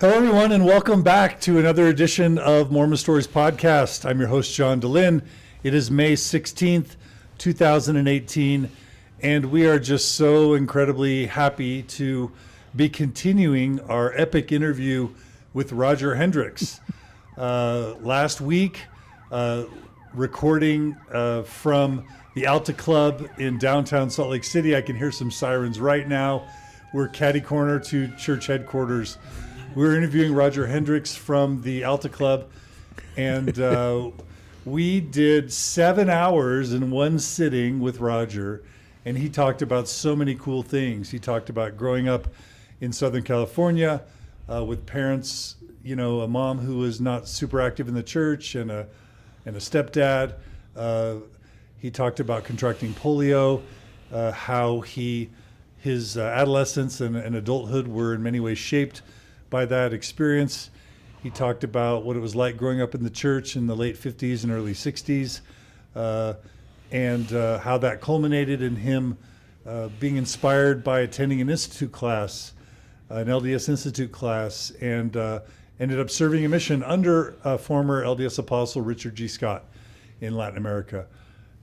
Hello, everyone, and welcome back to another edition of Mormon Stories Podcast. I'm your host, John DeLynn. It is May 16th, 2018, and we are just so incredibly happy to be continuing our epic interview with Roger Hendrix. Last week, recording from the Alta Club in downtown Salt Lake City. I can hear some sirens right now. We're catty corner to church headquarters. We're interviewing Roger Hendrix from the Alta Club, and we did 7 hours in one sitting with Roger, and he talked about so many cool things. He talked about growing up in Southern California with parents, you know, a mom who was not super active in the church and a stepdad. He talked about contracting polio, how his adolescence and adulthood were in many ways shaped by that experience. He talked about what it was like growing up in the church in the late 50s and early 60s, and how that culminated in him being inspired by attending an institute class, an LDS Institute class, and ended up serving a mission under former LDS apostle Richard G. Scott in Latin America,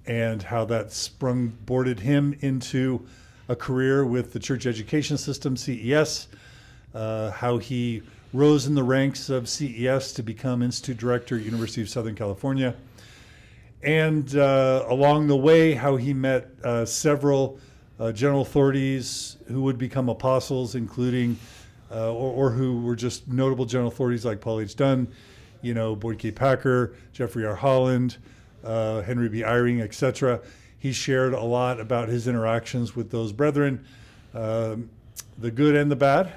and how that boarded him into a career with the church education system, CES, how he rose in the ranks of CES to become Institute Director at University of Southern California. And along the way, how he met several general authorities who would become apostles, including, or who were just notable general authorities like Paul H. Dunn, you know, Boyd K. Packer, Jeffrey R. Holland, Henry B. Eyring, etc. He shared a lot about his interactions with those brethren, the good and the bad,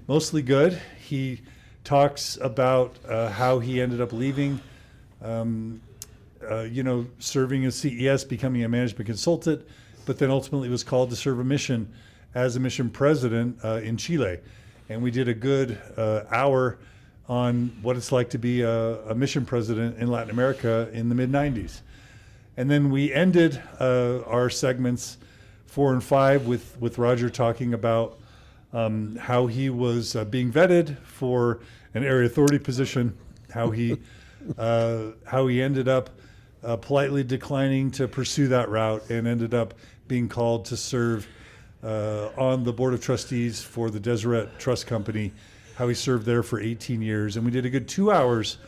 mostly good. He talks about how he ended up leaving, serving as CES, becoming a management consultant, but then ultimately was called to serve a mission as a mission president in Chile. And we did a good hour on what it's like to be a mission president in Latin America in the mid-90s. And then we ended our segments 4 and 5 with Roger talking about how he was being vetted for an area authority position, how he ended up politely declining to pursue that route and ended up being called to serve on the board of trustees for the Deseret Trust Company, how he served there for 18 years. And we did a good 2 hours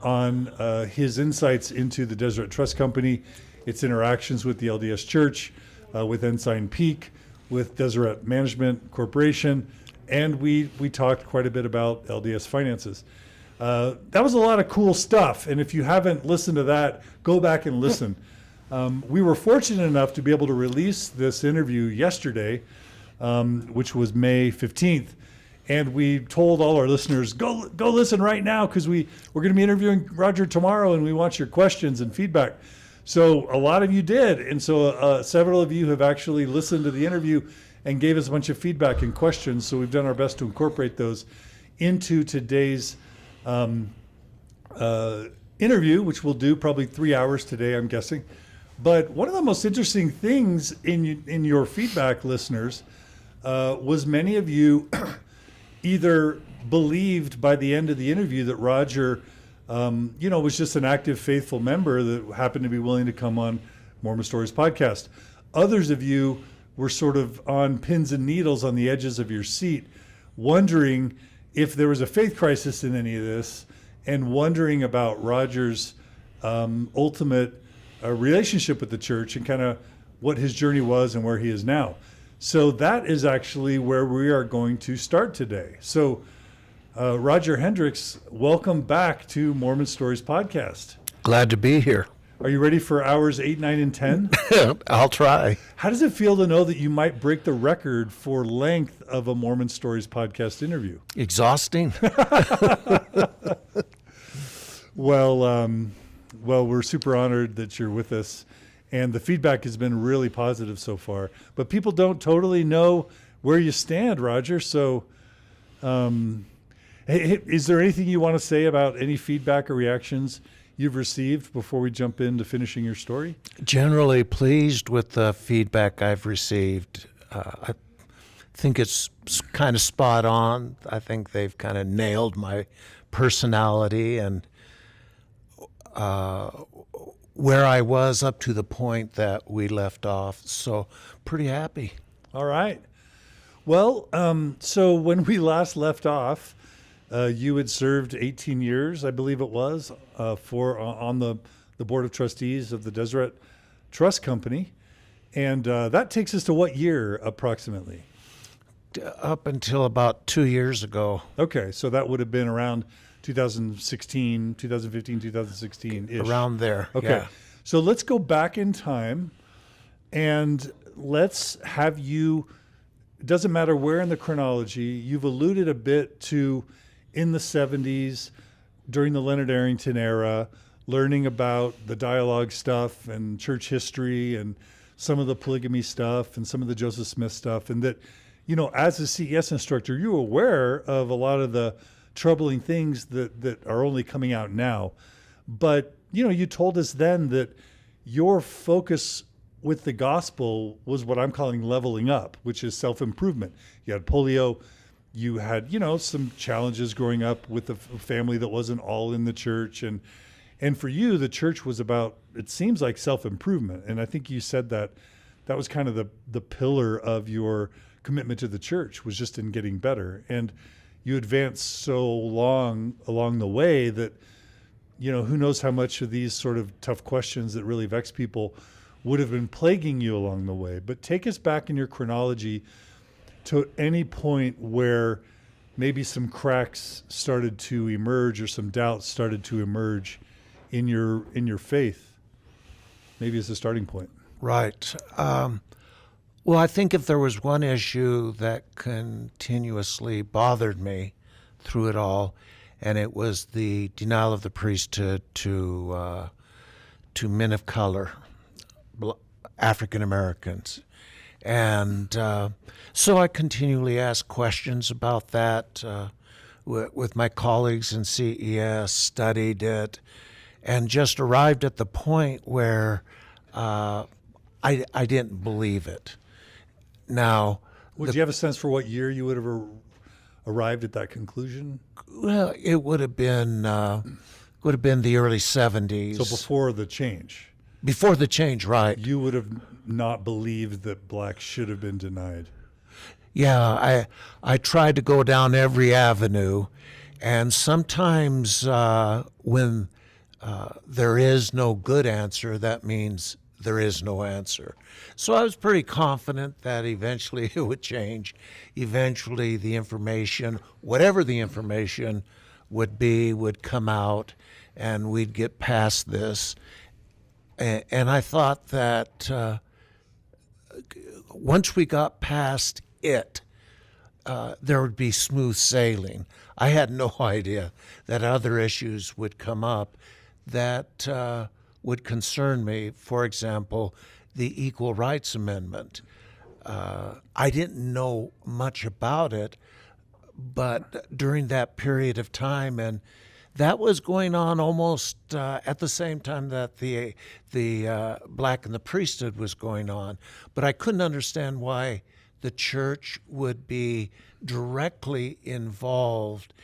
on his insights into the Deseret Trust Company, its interactions with the LDS Church, with Ensign Peak, with Deseret Management Corporation, and we talked quite a bit about LDS finances. That was a lot of cool stuff, and if you haven't listened to that, go back and listen. We were fortunate enough to be able to release this interview yesterday, which was May 15th, and we told all our listeners, go listen right now, because we're going to be interviewing Roger tomorrow, and we want your questions and feedback. So a lot of you did, and so several of you have actually listened to the interview and gave us a bunch of feedback and questions, so we've done our best to incorporate those into today's interview, which we'll do probably 3 hours today, I'm guessing. But one of the most interesting things in your feedback, listeners, was many of you either believed by the end of the interview that Roger was just an active, faithful member that happened to be willing to come on Mormon Stories Podcast. Others of you were sort of on pins and needles on the edges of your seat, wondering if there was a faith crisis in any of this, and wondering about Roger's ultimate relationship with the church and kind of what his journey was and where he is now. So that is actually where we are going to start today. So Roger Hendrix, welcome back to Mormon Stories Podcast. Glad to be here. Are you ready for hours 8, 9, and 10? I'll try. How does it feel to know that you might break the record for length of a Mormon Stories Podcast interview? Exhausting. Well, we're super honored that you're with us, and the feedback has been really positive so far. But people don't totally know where you stand, Roger. So is there anything you want to say about any feedback or reactions you've received before we jump into finishing your story? Generally pleased with the feedback I've received. I think it's kind of spot on. I think they've kind of nailed my personality and where I was up to the point that we left off. So pretty happy. All right. Well, so when we last left off, you had served 18 years, I believe it was, on the board of trustees of the Deseret Trust Company. And that takes us to what year approximately? Up until about 2 years ago. Okay, so that would have been around 2016, 2015, 2016-ish. Around there. Okay, Yeah. so let's go back in time and let's have you, it doesn't matter where in the chronology, you've alluded a bit to in the 70s, during the Leonard Arrington era, learning about the dialogue stuff and church history and some of the polygamy stuff and some of the Joseph Smith stuff. And that, you know, as a CES instructor, you're aware of a lot of the troubling things that are only coming out now. But, you know, you told us then that your focus with the gospel was what I'm calling leveling up, which is self-improvement. You had polio, you had, you know, some challenges growing up with a family that wasn't all in the church. And for you, the church was about, it seems like self-improvement. And I think you said that was kind of the pillar of your commitment to the church, was just in getting better. And you advanced so long along the way that, you know, who knows how much of these sort of tough questions that really vex people would have been plaguing you along the way. But take us back in your chronology to any point where maybe some cracks started to emerge or some doubts started to emerge in your faith, maybe as a starting point. Right. Well, I think if there was one issue that continuously bothered me through it all, and it was the denial of the priesthood to men of color, African Americans. And so I continually asked questions about that with my colleagues in CES, studied it, and just arrived at the point where I didn't believe it. Now, Would you have a sense for what year you would have arrived at that conclusion? well, it would have been the early 70s. So before the change, Before the change, right? you would have not believed that blacks should have been denied. Yeah, I tried to go down every avenue, and sometimes when there is no good answer, that means there is no answer. So I was pretty confident that eventually it would change. Eventually the information, whatever the information would be, would come out, and we'd get past this. And I thought that once we got past it, there would be smooth sailing. I had no idea that other issues would come up that would concern me. For example, the Equal Rights Amendment. I didn't know much about it, but during that period of time, and that was going on almost at the same time that the Black and the Priesthood was going on. But I couldn't understand why the church would be directly involved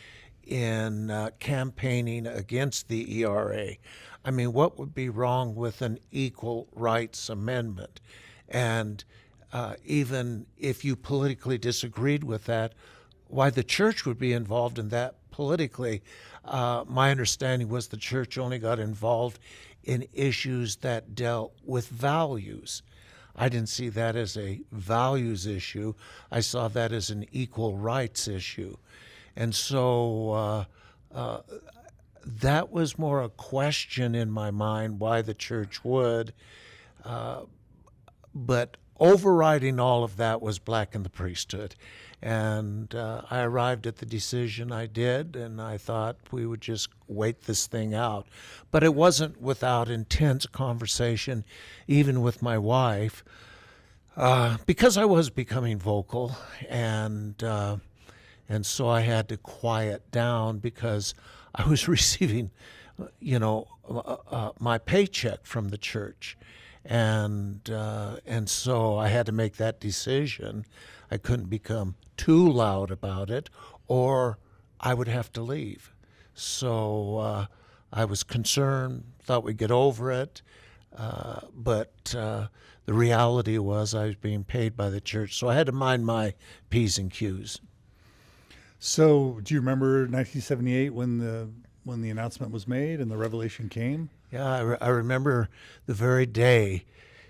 in campaigning against the ERA. I mean, what would be wrong with an Equal Rights Amendment? And even if you politically disagreed with that, why the church would be involved in that politically? My understanding was the church only got involved in issues that dealt with values. I didn't see that as a values issue. I saw that as an equal rights issue. And so that was more a question in my mind, why the church would. But overriding all of that was Black and the Priesthood. And I arrived at the decision I did, and I thought we would just wait this thing out. But it wasn't without intense conversation, even with my wife, because I was becoming vocal, and so I had to quiet down because I was receiving, my paycheck from the church. And so I had to make that decision. I couldn't become too loud about it, or I would have to leave. So I was concerned, thought we'd get over it, but the reality was I was being paid by the church, so I had to mind my P's and Q's. So, do you remember 1978 when the announcement was made and the revelation came? Yeah, I remember the very day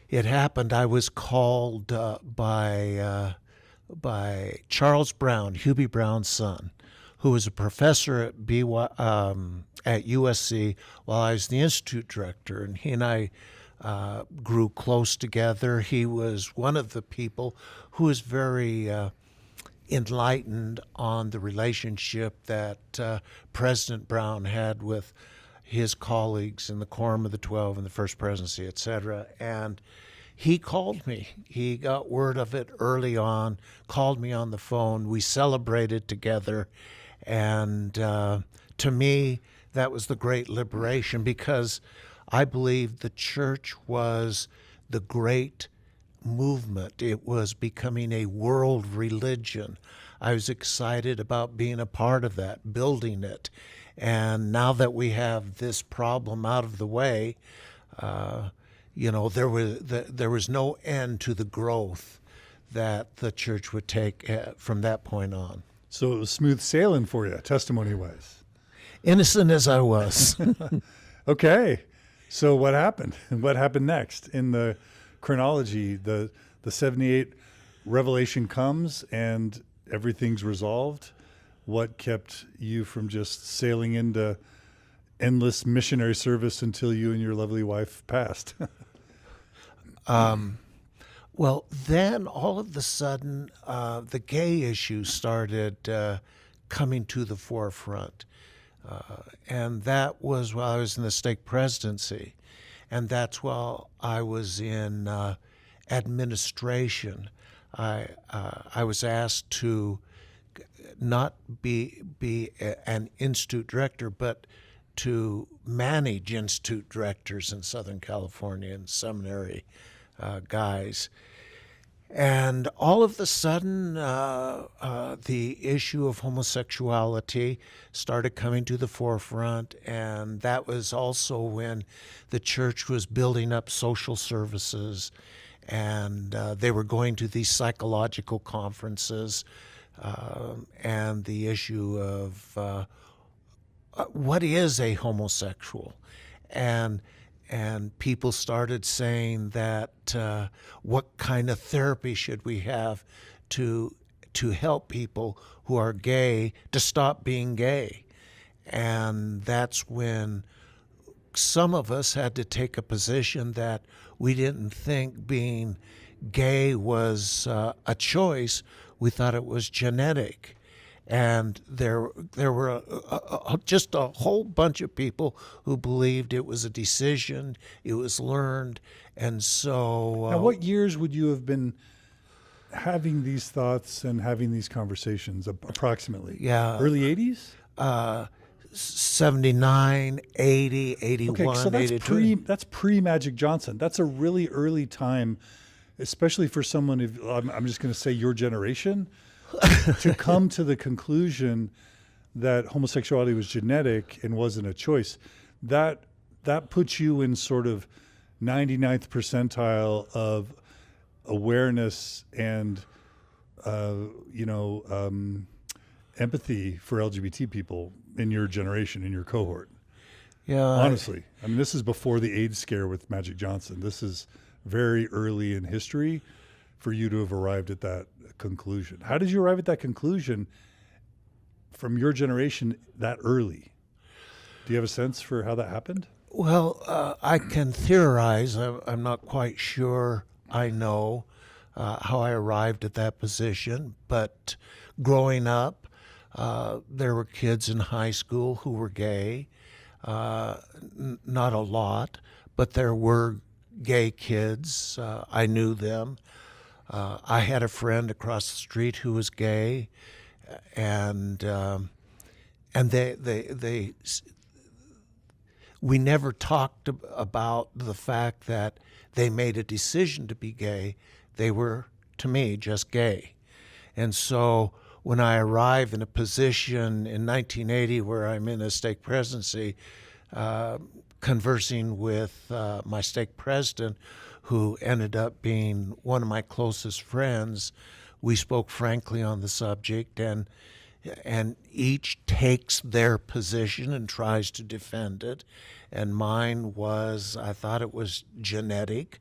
it happened. I was called by Charles Brown, Hubie Brown's son, who was a professor at at USC while I was the institute director, and he and I grew close together. He was one of the people who was very enlightened on the relationship that President Brown had with his colleagues in the Quorum of the 12 and the First Presidency, etc. And he called me. He got word of it early on, called me on the phone. We celebrated together. And to me, that was the great liberation, because I believe the church was the great movement. It was becoming a world religion. I was excited about being a part of that, building it. And now that we have this problem out of the way, there was no end to the growth that the church would take from that point on. So it was smooth sailing for you, testimony-wise. Innocent as I was. Okay. So what happened? What happened next in the chronology? The 78 revelation comes and everything's resolved. What kept you from just sailing into endless missionary service until you and your lovely wife passed? Well, then all of a sudden, the gay issue started coming to the forefront. And that was while I was in the stake presidency. And that's while I was in administration. I was asked to not be an institute director, but to manage institute directors in Southern California and seminary guys. And all of a sudden, the issue of homosexuality started coming to the forefront, and that was also when the church was building up social services, and they were going to these psychological conferences, and the issue of what is a homosexual, and people started saying that what kind of therapy should we have to help people who are gay to stop being gay. And that's when some of us had to take a position that we didn't think being gay was a choice. We thought it was genetic. And there were just a whole bunch of people who believed it was a decision, it was learned, and so... Now, what years would you have been having these thoughts and having these conversations, approximately? Yeah. Early 80s? 79, 80, 81, okay, so that's 82. That's pre-Magic Johnson. That's a really early time, especially for someone, I'm just going to say your generation, to come to the conclusion that homosexuality was genetic and wasn't a choice. That puts you in sort of 99th percentile of awareness and empathy for LGBT people in your generation, in your cohort. Yeah, honestly, I mean, this is before the AIDS scare with Magic Johnson. This is very early in history for you to have arrived at that conclusion. How did you arrive at that conclusion from your generation that early? Do you have a sense for how that happened? Well, I can theorize. I'm not quite sure I know how I arrived at that position, but growing up, there were kids in high school who were gay. Not a lot, but there were gay kids. I knew them. I had a friend across the street who was gay, and we never talked about the fact that they made a decision to be gay. They were, to me, just gay. And so when I arrive in a position in 1980 where I'm in a stake presidency, conversing with my stake president, who ended up being one of my closest friends, we spoke frankly on the subject, and each takes their position and tries to defend it. And mine was, I thought it was genetic,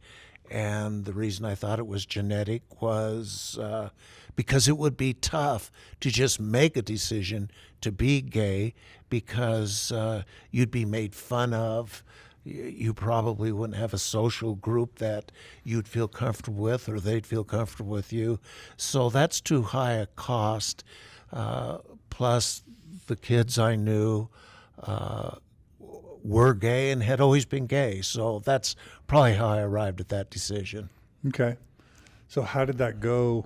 and the reason I thought it was genetic was because it would be tough to just make a decision to be gay, because you'd be made fun of. You probably wouldn't have a social group that you'd feel comfortable with, or they'd feel comfortable with you. So that's too high a cost. Plus, the kids I knew were gay and had always been gay. So that's probably how I arrived at that decision. Okay. So how did that go?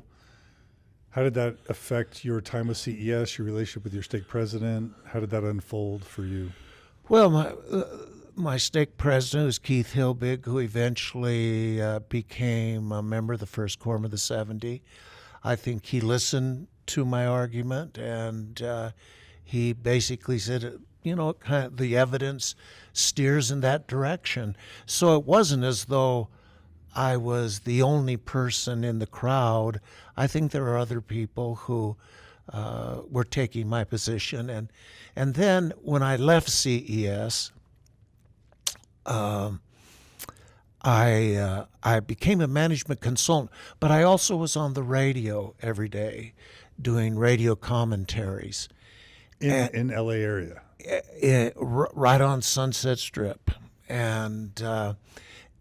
How did that affect your time with CES, your relationship with your stake president? How did that unfold for you? Well, my stake president was Keith Hilbig, who eventually became a member of the First Quorum of the 70. I think he listened to my argument, and he basically said, kind of the evidence steers in that direction. So it wasn't as though I was the only person in the crowd. I think there are other people who were taking my position. And then when I left CES, I became a management consultant, but I also was on the radio every day doing radio commentaries. In LA area? Right on Sunset Strip. And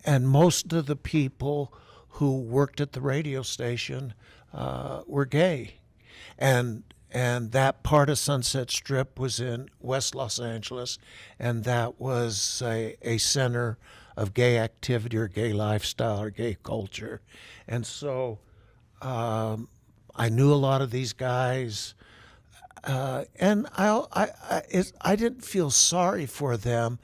most of the people who worked at the radio station were gay. And that part of Sunset Strip was in West Los Angeles, and that was a center of gay activity or gay lifestyle or gay culture. And so I knew a lot of these guys, and I didn't feel sorry for them,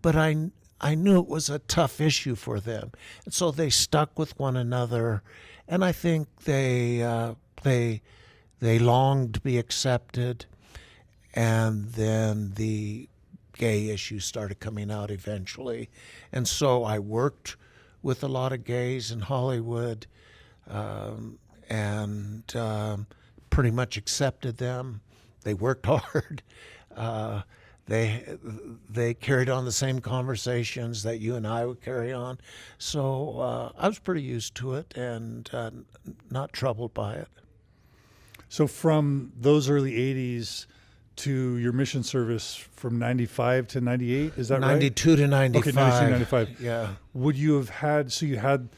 but I knew it was a tough issue for them. And so they stuck with one another, and I think they longed to be accepted, and then the gay issue started coming out eventually. And so I worked with a lot of gays in Hollywood, and pretty much accepted them. They worked hard. They carried on the same conversations that you and I would carry on. So I was pretty used to it and not troubled by it. So from those early 80s to your mission service from 95 to 98, is that 92 right? to 95. Okay, 92 to 95. Yeah. Would you have had, so you had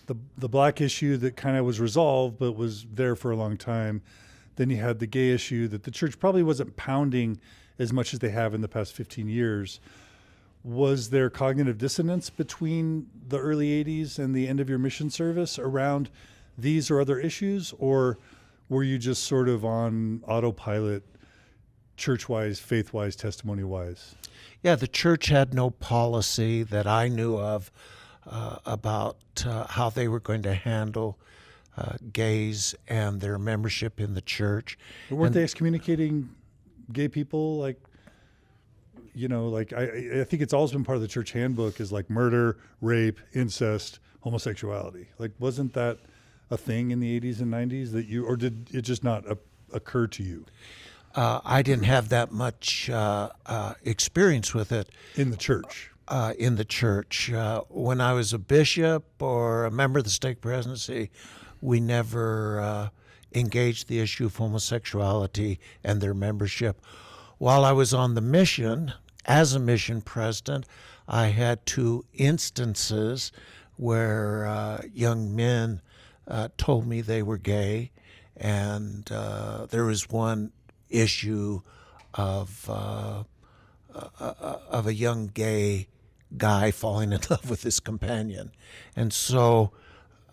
the black issue that kind of was resolved but was there for a long time. Then you had the gay issue that the church probably wasn't pounding as much as they have in the past 15 years. Was there cognitive dissonance between the early 80s and the end of your mission service around these or other issues? Or were you just sort of on autopilot, church-wise, faith-wise, testimony-wise? Yeah, the church had no policy that I knew of about how they were going to handle gays and their membership in the church. But weren't they excommunicating gay people? Like, I think it's always been part of the church handbook is like murder, rape, incest, homosexuality. Like, wasn't that a thing in the 80s and 90s that or did it just not occur to you? I didn't have that much experience with it. In the church? In the church. When I was a bishop or a member of the stake presidency, we never engaged the issue of homosexuality and their membership. While I was on the mission, as a mission president, I had 2 instances where young men told me they were gay, and there was one issue of a young gay guy falling in love with his companion. And so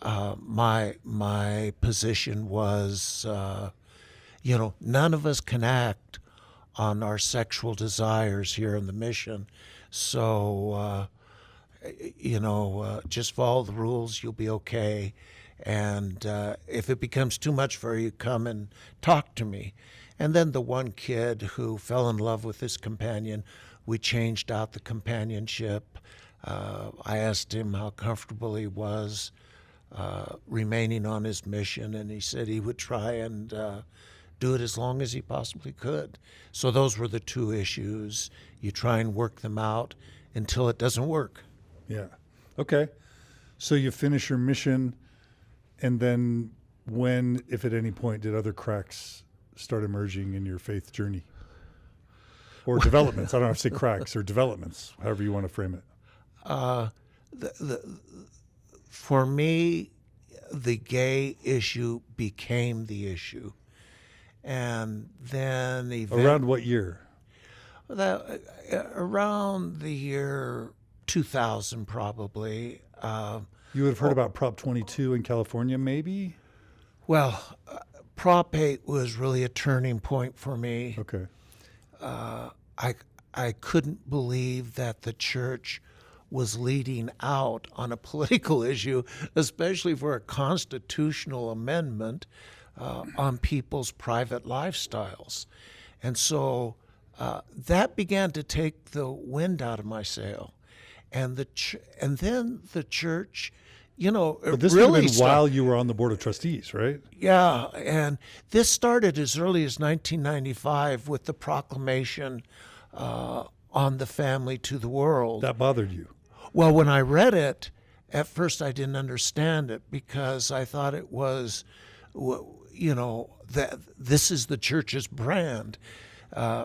my position was, none of us can act on our sexual desires here in the mission. So, just follow the rules, you'll be okay. And if it becomes too much for you, come and talk to me. And then the one kid who fell in love with his companion, we changed out the companionship. I asked him how comfortable he was remaining on his mission, and he said he would try and do it as long as he possibly could. So those were the two issues. You try and work them out until it doesn't work. Yeah. Okay. So you finish your mission, and then when, if at any point, did other cracks start emerging in your faith journey? Or developments? I don't know if to say cracks or developments, however you want to frame it. For me, the gay issue became the issue. And then Around what year? Around the year 2000, probably. You would have heard about Prop 22 in California, maybe? Well, Prop 8 was really a turning point for me. Okay. I couldn't believe that the church was leading out on a political issue, especially for a constitutional amendment on people's private lifestyles. And so that began to take the wind out of my sail. And then the church, But this really would have been while you were on the board of trustees, right? Yeah, and this started as early as 1995 with the proclamation on the family to the world. That bothered you? Well, when I read it, at first I didn't understand it because I thought it was, that this is the church's brand.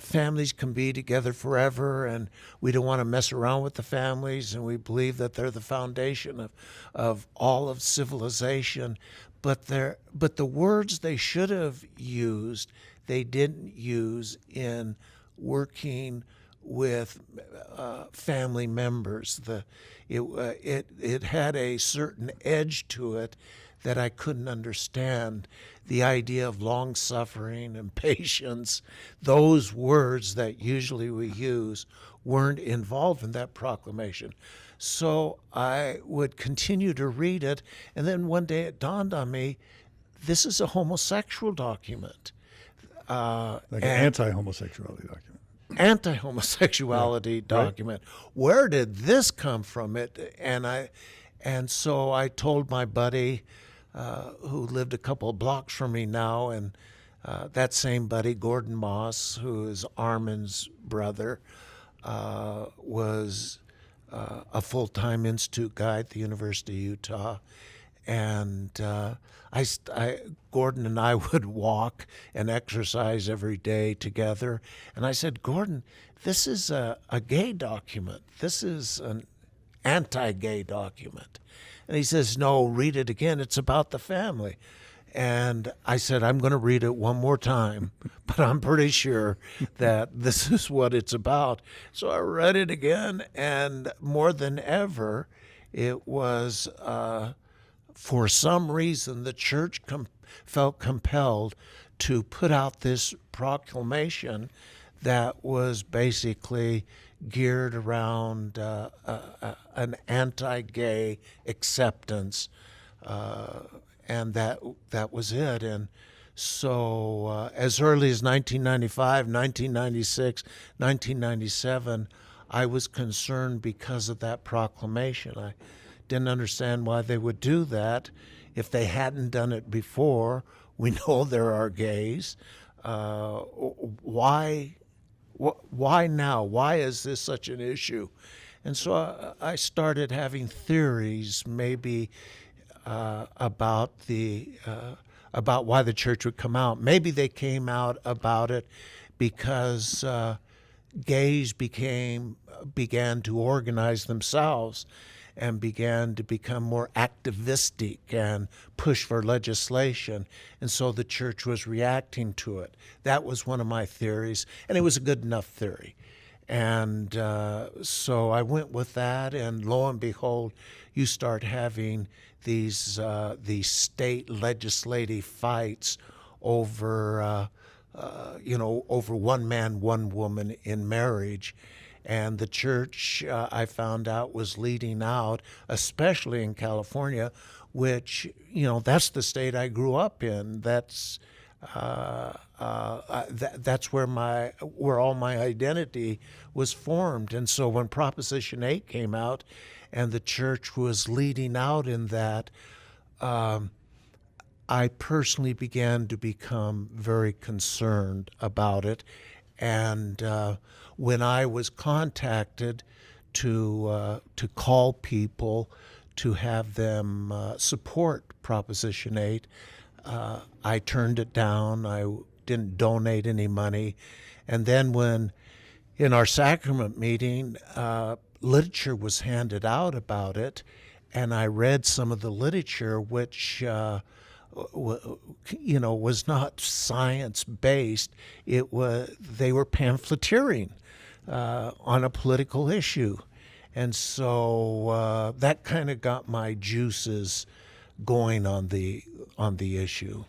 Families can be together forever, and we don't want to mess around with the families, and we believe that they're the foundation of all of civilization. But the words they should have used, they didn't use in working with family members. It had a certain edge to it that I couldn't understand. The idea of long suffering and patience, those words that usually we use weren't involved in that proclamation. So I would continue to read it, and then one day it dawned on me, this is a homosexual document. Like an anti-homosexuality document. Anti-homosexuality document. Right. Where did this come from? And so I told my buddy, who lived a couple of blocks from me now, and that same buddy, Gordon Moss, who is Armin's brother, was a full-time institute guy at the University of Utah. And Gordon and I would walk and exercise every day together. And I said, Gordon, this is a gay document. This is an anti-gay document. And he says, no, read it again. It's about the family. And I said, I'm going to read it one more time, but I'm pretty sure that this is what it's about. So I read it again, and more than ever, it was, for some reason, the church felt compelled to put out this proclamation that was basically geared around an anti-gay acceptance, and that was it. And so as early as 1995, 1996, 1997, I was concerned because of that proclamation. I didn't understand why they would do that if they hadn't done it before. We know there are gays. Why now? Why is this such an issue? And so I started having theories, maybe about why the church would come out. Maybe they came out about it because gays began to organize themselves and began to become more activistic and push for legislation. And so the church was reacting to it. That was one of my theories, and it was a good enough theory. And so I went with that, and lo and behold, you start having these state legislative fights over, over one man, one woman in marriage. And the church, I found out, was leading out, especially in California, which, that's the state I grew up in. That's that's where all my identity was formed. And so when Proposition 8 came out and the church was leading out in that, I personally began to become very concerned about it. And when I was contacted to call people to have them support Proposition 8, I turned it down. I didn't donate any money. And then when in our sacrament meeting, literature was handed out about it, and I read some of the literature which was not science-based. They were pamphleteering on a political issue. And so that kind of got my juices going on the issue.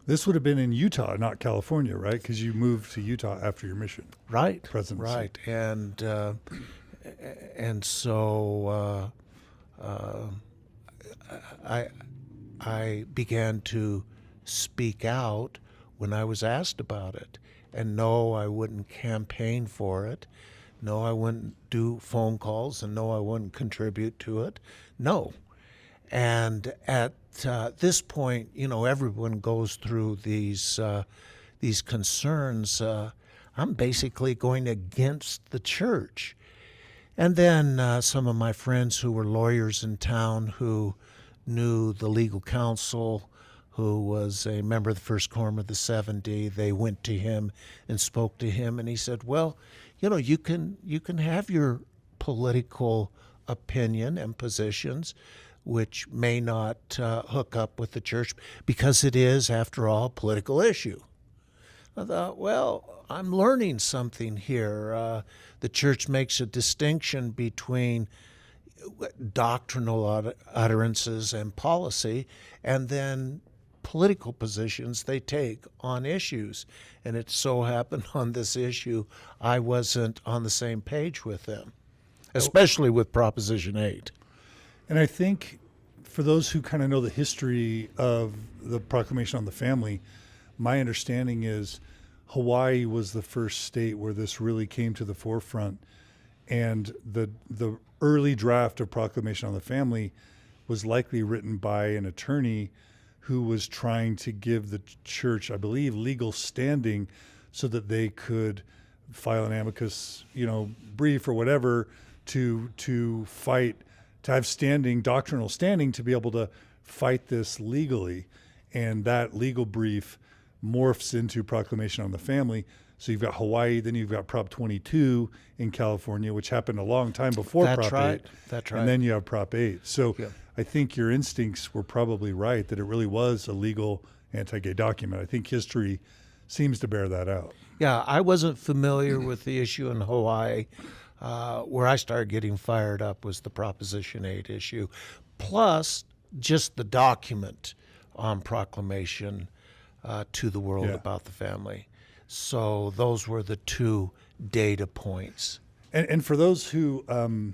This would have been in Utah, not California, right? Because you moved to Utah after your mission. Right. Presidency. Right. And so I began to speak out when I was asked about it. And no, I wouldn't campaign for it. No, I wouldn't do phone calls, and no, I wouldn't contribute to it. No. And at this point, everyone goes through these concerns. I'm basically going against the church. And then some of my friends who were lawyers in town who knew the legal counsel, who was a member of the First Quorum of the 70, they went to him and spoke to him, and he said, well, you can have your political opinion and positions, which may not hook up with the church, because it is, after all, a political issue. I thought, well, I'm learning something here. The church makes a distinction between doctrinal utterances and policy, and then political positions they take on issues. And it so happened on this issue, I wasn't on the same page with them, especially with Proposition 8. And I think for those who kind of know the history of the Proclamation on the Family, my understanding is Hawaii was the first state where this really came to the forefront. And the early draft of Proclamation on the Family was likely written by an attorney who was trying to give the church, I believe, legal standing so that they could file an amicus, brief or whatever to fight, to have standing, doctrinal standing, to be able to fight this legally. And that legal brief morphs into Proclamation on the Family. So you've got Hawaii, then you've got Prop 22 in California, which happened a long time before Prop 8. That's right. And then you have Prop 8. So yeah. I think your instincts were probably right, that it really was a legal anti-gay document. I think history seems to bear that out. Yeah, I wasn't familiar with the issue in Hawaii. Where I started getting fired up was the Proposition 8 issue, plus just the document on proclamation to the world about the family. So those were the two data points. And for those who are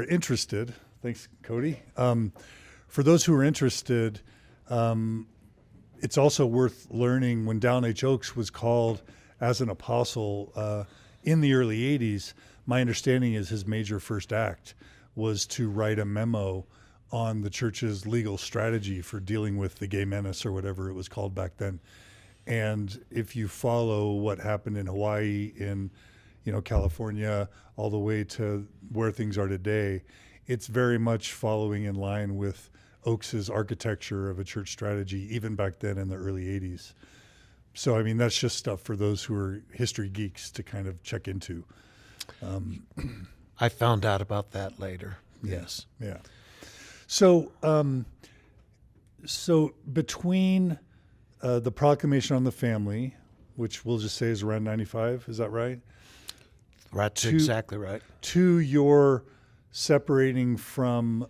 interested, thanks, Cody. For those who are interested, it's also worth learning when Dallin H. Oaks was called as an apostle in the early 80s. My understanding is his major first act was to write a memo on the church's legal strategy for dealing with the gay menace, or whatever it was called back then. And if you follow what happened in Hawaii, in California, all the way to where things are today, it's very much following in line with Oaks's architecture of a church strategy, even back then in the early 80s. So, I mean, that's just stuff for those who are history geeks to kind of check into. I found out about that later. Yes. Yeah. So, between the Proclamation on the Family, which we'll just say is around 95, is that right? That's exactly right. To your separating from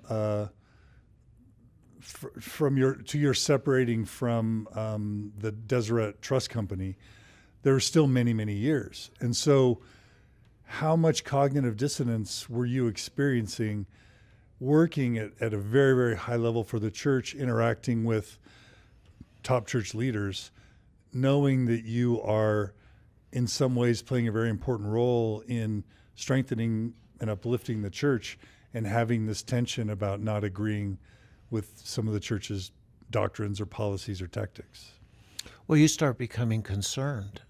your separating from the Deseret Trust Company, there were still many, many years. And so how much cognitive dissonance were you experiencing working at a very, very high level for the church, interacting with top church leaders, knowing that you are in some ways playing a very important role in strengthening and uplifting the church, and having this tension about not agreeing with some of the church's doctrines or policies or tactics? Well, you start becoming concerned.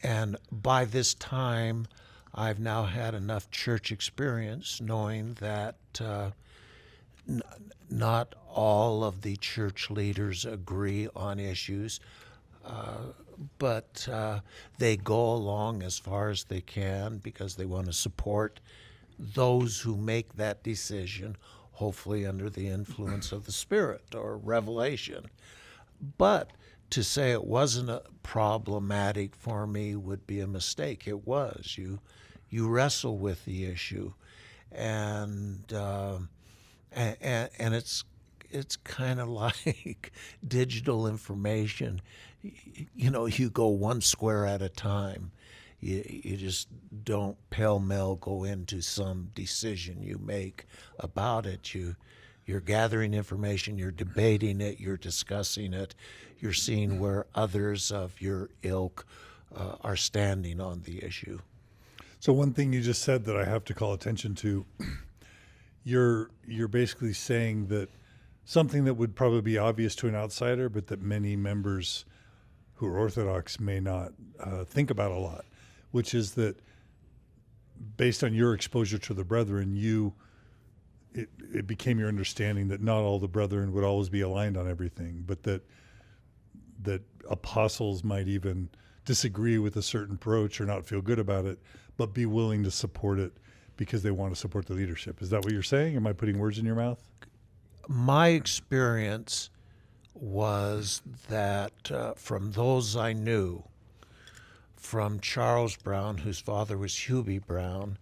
And by this time, I've now had enough church experience knowing that not all of the church leaders agree on issues, but they go along as far as they can because they want to support those who make that decision, hopefully under the influence of the Spirit or revelation. But to say it wasn't problematic for me would be a mistake. It was. You wrestle with the issue, and it's kind of like digital information. You go one square at a time. You just don't pell-mell go into some decision you make about it. You're gathering information, you're debating it, you're discussing it, you're seeing where others of your ilk are standing on the issue. So one thing you just said that I have to call attention to, you're basically saying that something that would probably be obvious to an outsider, but that many members who are Orthodox may not think about a lot, which is that based on your exposure to the brethren, it became your understanding that not all the brethren would always be aligned on everything, but that apostles might even disagree with a certain approach or not feel good about it, but be willing to support it because they want to support the leadership. Is that what you're saying? Am I putting words in your mouth? My experience was that from those I knew, from Charles Brown, whose father was Hubie Brown,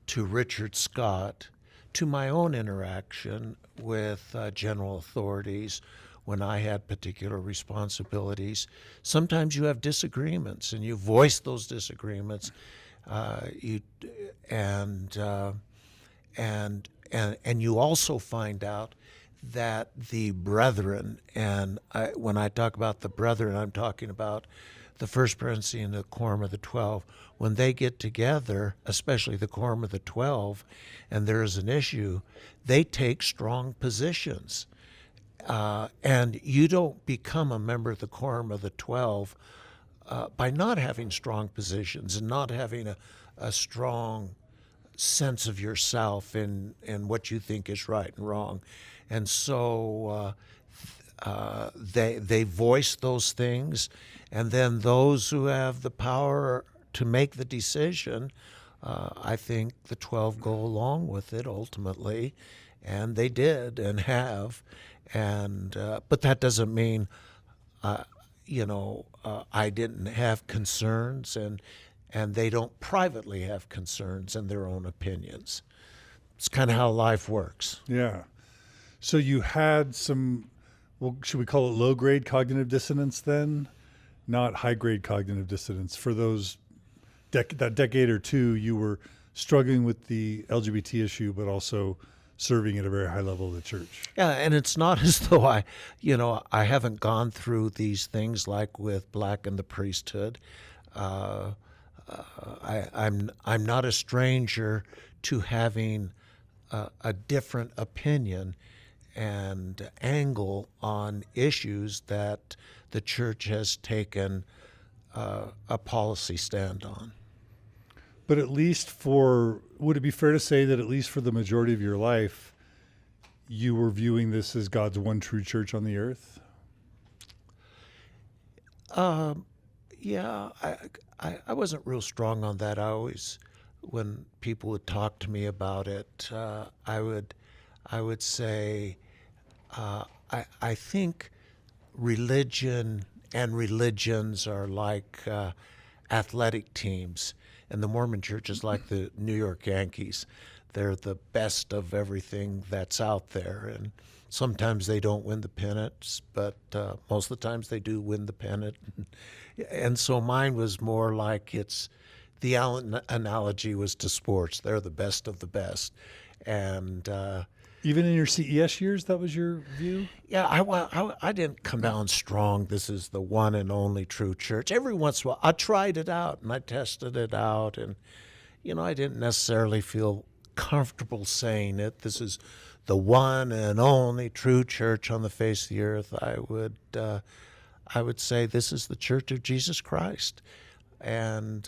to Richard Scott, to my own interaction with general authorities when I had particular responsibilities, sometimes you have disagreements, and you voice those disagreements, and you also find out that the brethren, and when I talk about the brethren, I'm talking about the First Presidency and the Quorum of the 12, when they get together, especially the Quorum of the 12, and there is an issue, they take strong positions. And you don't become a member of the Quorum of the 12 by not having strong positions and not having a strong sense of yourself in what you think is right and wrong. And so they voice those things, and then those who have the power to make the decision, I think the 12 go along with it ultimately, and they did and have. And but that doesn't mean, I didn't have concerns, and they don't privately have concerns and their own opinions. It's kind of how life works. Yeah. So you had some, well, should we call it low-grade cognitive dissonance then? Not high-grade cognitive dissonance. For those that decade or two, you were struggling with the LGBT issue, but also serving at a very high level of the church. Yeah, and it's not as though I haven't gone through these things like with Black and the Priesthood. I'm not a stranger to having a different opinion and angle on issues that the church has taken a policy stand on. But at least would it be fair to say that at least for the majority of your life, you were viewing this as God's one true church on the earth? Yeah, I wasn't real strong on that. I always, when people would talk to me about it, I would say, I think religion and religions are like athletic teams, and the Mormon Church is like the New York Yankees. They're the best of everything that's out there, and sometimes they don't win the pennants, but most of the times they do win the pennant. And so mine was more like the analogy was to sports. They're the best of the best. And Even in your CES years, that was your view? yeah, I didn't come down strong. This is the one and only true church. Every once in a while, I tried it out and I tested it out, and I didn't necessarily feel comfortable saying it. This is the one and only true church on the face of the earth. I would say this is the Church of Jesus Christ, and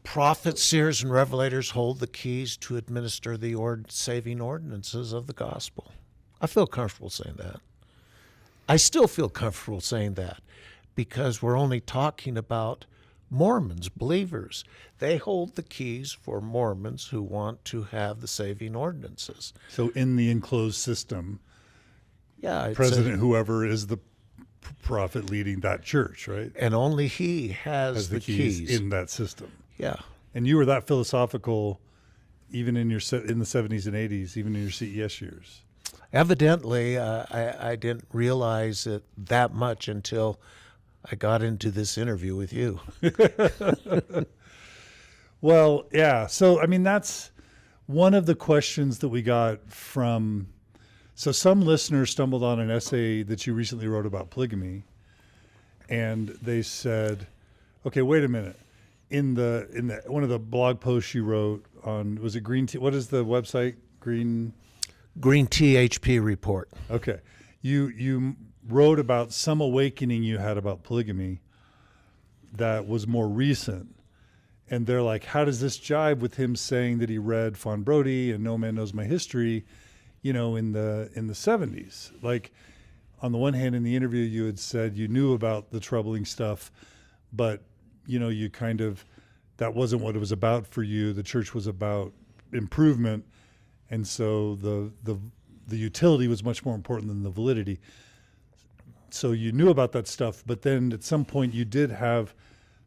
prophets, seers, and revelators hold the keys to administer the saving ordinances of the gospel. I feel comfortable saying that. I still feel comfortable saying that because we're only talking about Mormons, believers. They hold the keys for Mormons who want to have the saving ordinances. So in the enclosed system, Yeah, President whoever is the prophet leading that church, right? and only he has the keys. in that system. Yeah. And you were that philosophical even in the 70s and 80s, even in your CES years. Evidently, I didn't realize it that much until I got into this interview with you. Well, yeah. So, I mean, that's one of the questions that we got from. So, some listeners stumbled on an essay that you recently wrote about polygamy, and they said, "Okay, wait a minute. In the one of the blog posts you wrote on, was it Green Tea? What is the website? Green THP report. Okay, you wrote about some awakening you had about polygamy that was more recent." And they're like, how does this jive with him saying that he read Fawn Brody and No Man Knows My History, in the 70s? Like, on the one hand, in the interview, you had said you knew about the troubling stuff, but, you kind of, that wasn't what it was about for you. The church was about improvement. And so the utility was much more important than the validity. So you knew about that stuff, but then at some point you did have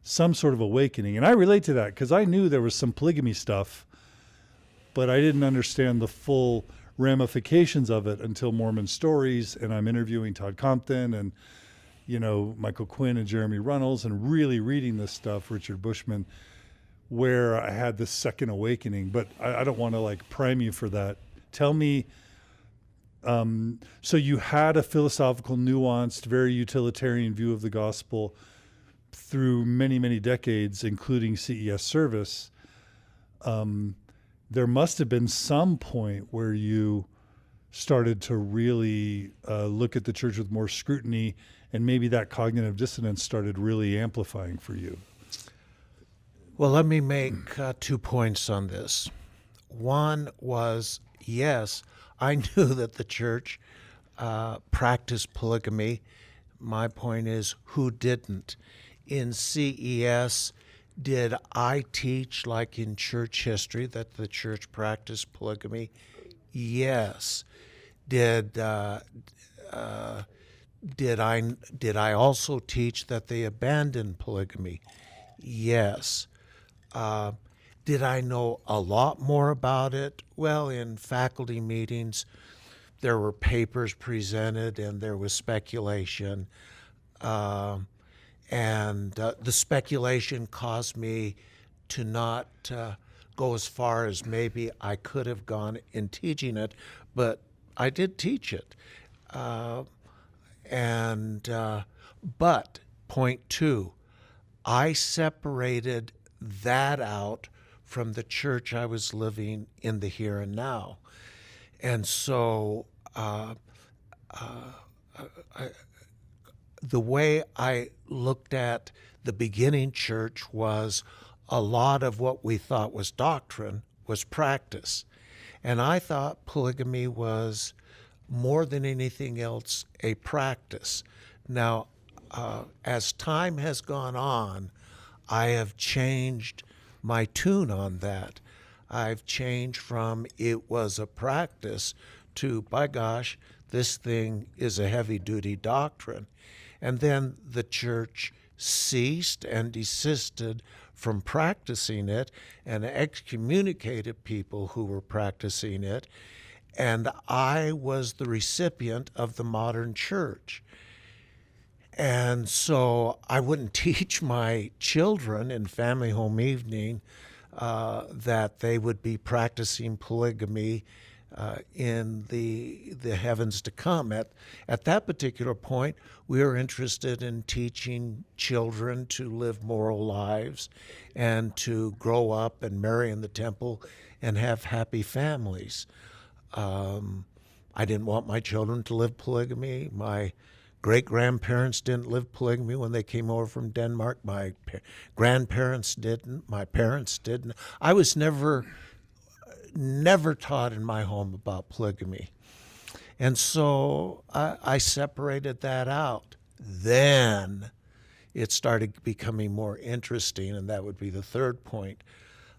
some sort of awakening. And I relate to that because I knew there was some polygamy stuff, but I didn't understand the full ramifications of it until Mormon Stories. And I'm interviewing Todd Compton and, Michael Quinn and Jeremy Runnels and really reading this stuff, Richard Bushman, where I had this second awakening. But I don't want to prime you for that. Tell me, so you had a philosophical, nuanced, very utilitarian view of the gospel through many, many decades, including CES service. There must have been some point where you started to really look at the church with more scrutiny, and maybe that cognitive dissonance started really amplifying for you. Well, let me make 2 points on this. One was, yes, I knew that the church practiced polygamy. My point is, who didn't? In CES, did I teach, like in church history, that the church practiced polygamy? Yes. Did I also teach that they abandoned polygamy? Yes. Did I know a lot more about it? Well, in faculty meetings, there were papers presented and there was speculation. And the speculation caused me to not go as far as maybe I could have gone in teaching it, but I did teach it. But point 2, I separated that out from the church I was living in the here and now. And so the way I looked at the beginning church was a lot of what we thought was doctrine was practice. And I thought polygamy was more than anything else a practice. Now, as time has gone on, I have changed my tune on that. I've changed from it was a practice to, by gosh, this thing is a heavy-duty doctrine. And then the church ceased and desisted from practicing it and excommunicated people who were practicing it. And I was the recipient of the modern church. And so I wouldn't teach my children in family home evening that they would be practicing polygamy in the heavens to come. At that particular point, we were interested in teaching children to live moral lives and to grow up and marry in the temple and have happy families. I didn't want my children to live polygamy. My great-grandparents didn't live polygamy when they came over from Denmark. My grandparents didn't. My parents didn't. I was never taught in my home about polygamy. And so I separated that out. Then it started becoming more interesting, and that would be the third point.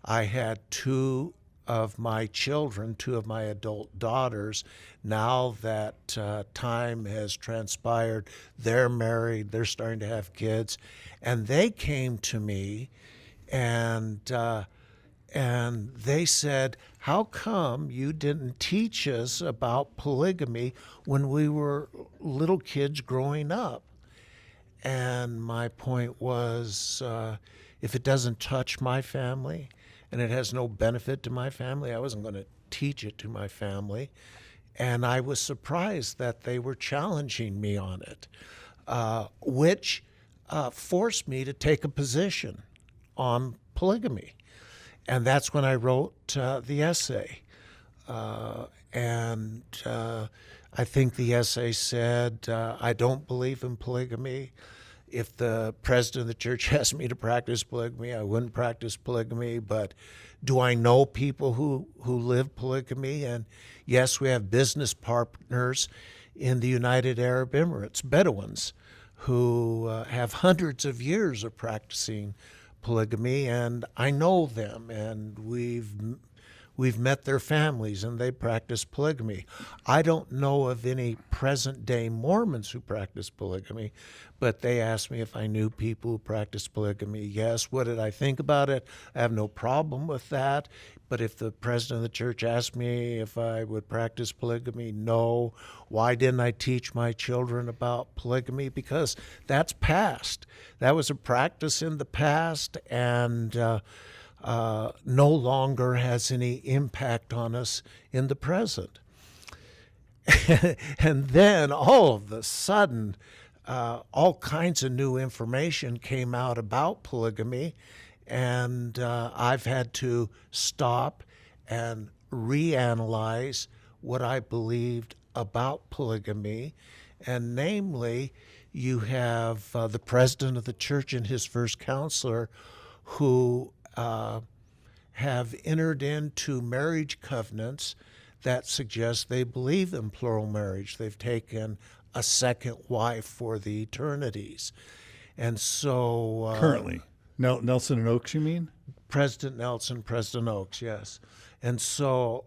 I had two of my children, two of my adult daughters. Now that time has transpired, they're married, they're starting to have kids, and they came to me and they said, how come you didn't teach us about polygamy when we were little kids growing up? And my point was, if it doesn't touch my family and it has no benefit to my family, I wasn't going to teach it to my family. And I was surprised that they were challenging me on it, which forced me to take a position on polygamy. And that's when I wrote the essay. And I think the essay said, I don't believe in polygamy. If the president of the church asked me to practice polygamy, I wouldn't practice polygamy. But do I know people who live polygamy? And yes, we have business partners in the United Arab Emirates, Bedouins, who have hundreds of years of practicing polygamy, and I know them, and we've met their families, and they practice polygamy. I don't know of any present-day Mormons who practice polygamy, but they asked me if I knew people who practice polygamy. Yes. What did I think about it? I have no problem with that. But if the president of the church asked me if I would practice polygamy, no. Why didn't I teach my children about polygamy? Because that's past. That was a practice in the past, and no longer has any impact on us in the present. And then all of a sudden, all kinds of new information came out about polygamy, and I've had to stop and reanalyze what I believed about polygamy. And namely, you have the president of the church and his first counselor who have entered into marriage covenants that suggest they believe in plural marriage. They've taken a second wife for the eternities. And so... Currently. Nelson and Oaks, you mean? President Nelson, President Oaks, yes. And so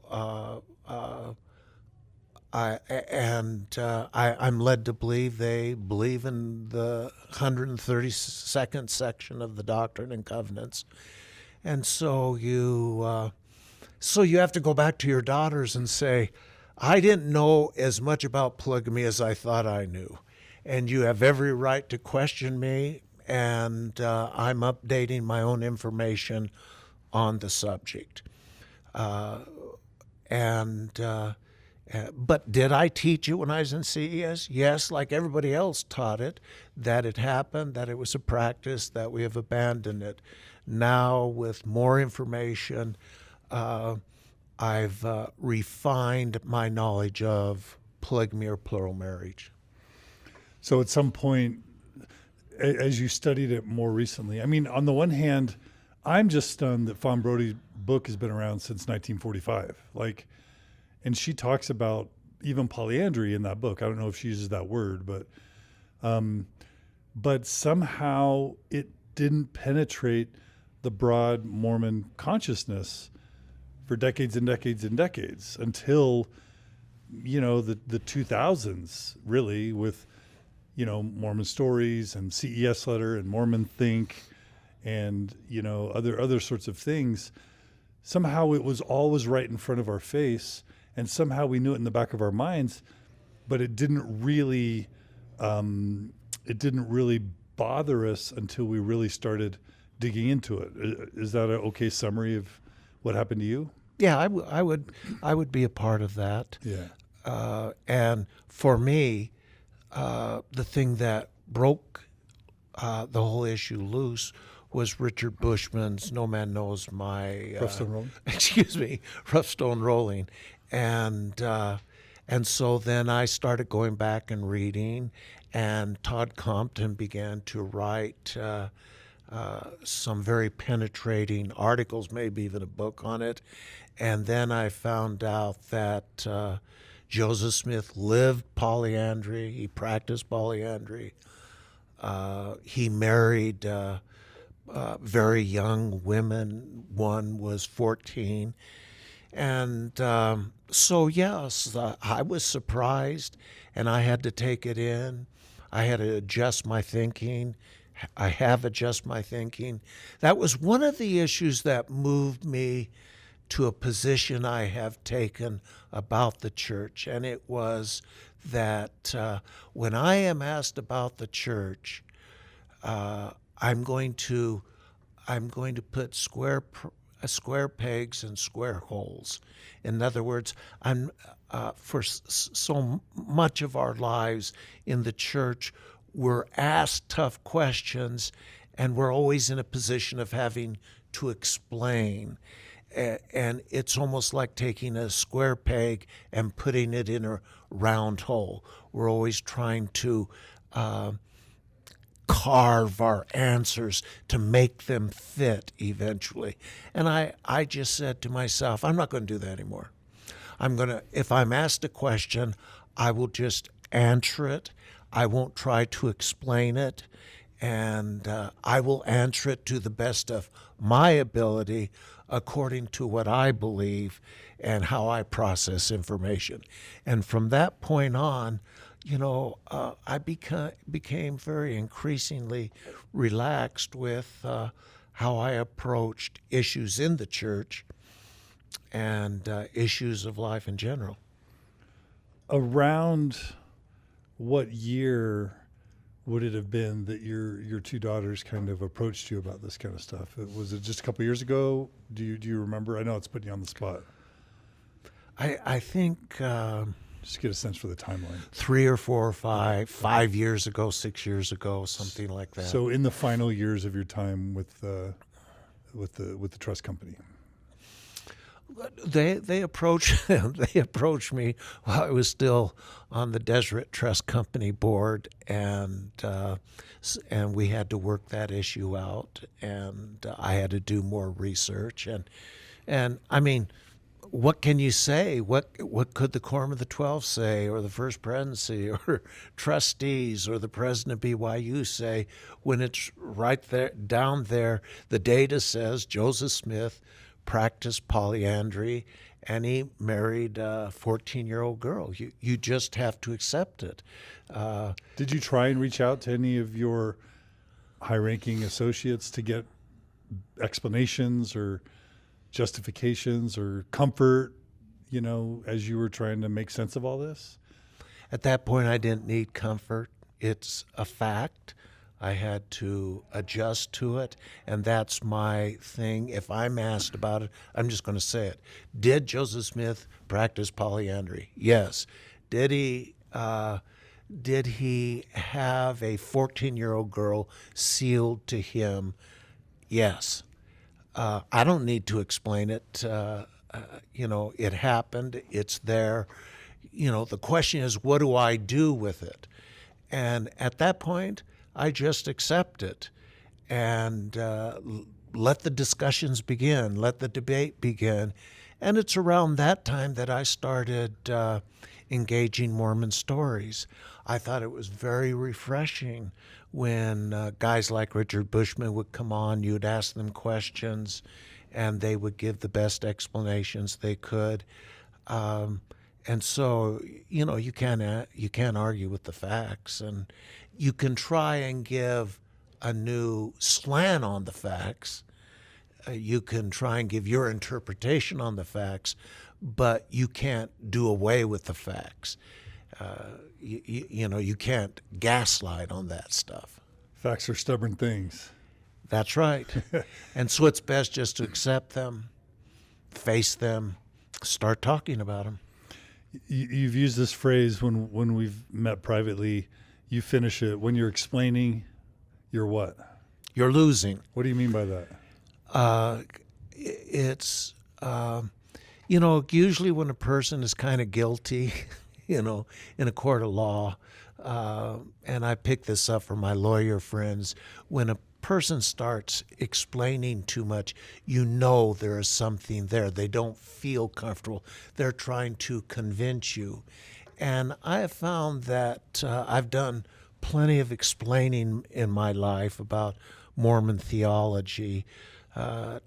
I'm led to believe they believe in the 132nd section of the Doctrine and Covenants. And so you have to go back to your daughters and say, I didn't know as much about polygamy as I thought I knew. And you have every right to question me, and I'm updating my own information on the subject. But did I teach it when I was in CES? Yes, like everybody else taught it, that it happened, that it was a practice, that we have abandoned it. Now, with more information, I've refined my knowledge of polygamy or plural marriage. So at some point, as you studied it more recently, I mean, on the one hand, I'm just stunned that Fawn Brody's book has been around since 1945. And she talks about even polyandry in that book. I don't know if she uses that word, but somehow it didn't penetrate the broad Mormon consciousness for decades and decades and decades until, the 2000s, really, with, Mormon Stories and CES Letter and Mormon Think and, other sorts of things. Somehow it was always right in front of our face, and somehow we knew it in the back of our minds, but it didn't really bother us until we really started digging into it. Is that an okay summary of what happened to you? Yeah, I would be a part of that. Yeah. And for me, the thing that broke the whole issue loose was Richard Bushman's "No Man Knows My" Rough Stone Rolling? excuse me, Rough Stone Rolling, and so then I started going back and reading, and Todd Compton began to write some very penetrating articles, maybe even a book on it, and then I found out that Joseph Smith lived polyandry. He practiced polyandry. He married very young women. One was 14. And so, yes, I was surprised, and I had to take it in. I had to adjust my thinking. I have adjusted my thinking. That was one of the issues that moved me to a position I have taken about the church, and it was that when I am asked about the church, I'm going to put square pegs in square holes. In other words, I'm for so much of our lives in the church, we're asked tough questions, and we're always in a position of having to explain. And it's almost like taking a square peg and putting it in a round hole. We're always trying to carve our answers to make them fit eventually. And I just said to myself, I'm not going to do that anymore. If I'm asked a question, I will just answer it. I won't try to explain it. And I will answer it to the best of my ability according to what I believe and how I process information. And from that point on, I became very increasingly relaxed with how I approached issues in the church and issues of life in general. Around what year would it have been that your two daughters kind of approached you about this kind of stuff? Was it just a couple years ago? Do you remember? I know it's putting you on the spot. I think just get a sense for the timeline. 3 or 4 or 5 years ago, 6 years ago, something like that. So in the final years of your time with the trust company. They approached me while I was still on the Deseret Trust Company board, and we had to work that issue out, and I had to do more research, and I mean, what can you say? What could the Quorum of the 12 say, or the First Presidency, or trustees, or the president of BYU say when it's right there down there? The data says Joseph Smith practiced polyandry, and he married a 14-year-old girl. You just have to accept it. Did you try and reach out to any of your high-ranking associates to get explanations or justifications or comfort, as you were trying to make sense of all this? At that point, I didn't need comfort. It's a fact. I had to adjust to it, and that's my thing. If I'm asked about it, I'm just going to say it. Did Joseph Smith practice polyandry? Yes. Did he have a 14-year-old girl sealed to him? Yes. I don't need to explain it. It happened. It's there. The question is, what do I do with it? And at that point, I just accept it and let the discussions begin, let the debate begin. And it's around that time that I started engaging Mormon Stories. I thought it was very refreshing when guys like Richard Bushman would come on. You'd ask them questions, and they would give the best explanations they could. And so, you can't argue with the facts, and you can try and give a new slant on the facts. You can try and give your interpretation on the facts, but you can't do away with the facts. You can't gaslight on that stuff. Facts are stubborn things. That's right. And so it's best just to accept them, face them, start talking about them. You've used this phrase when we've met privately. You finish it when you're explaining. You're what? You're losing. What do you mean by that? It's usually when a person is kind of guilty, in a court of law, and I pick this up from my lawyer friends, when a person starts explaining too much, there is something there. They don't feel comfortable. They're trying to convince you. And I have found that I've done plenty of explaining in my life about Mormon theology,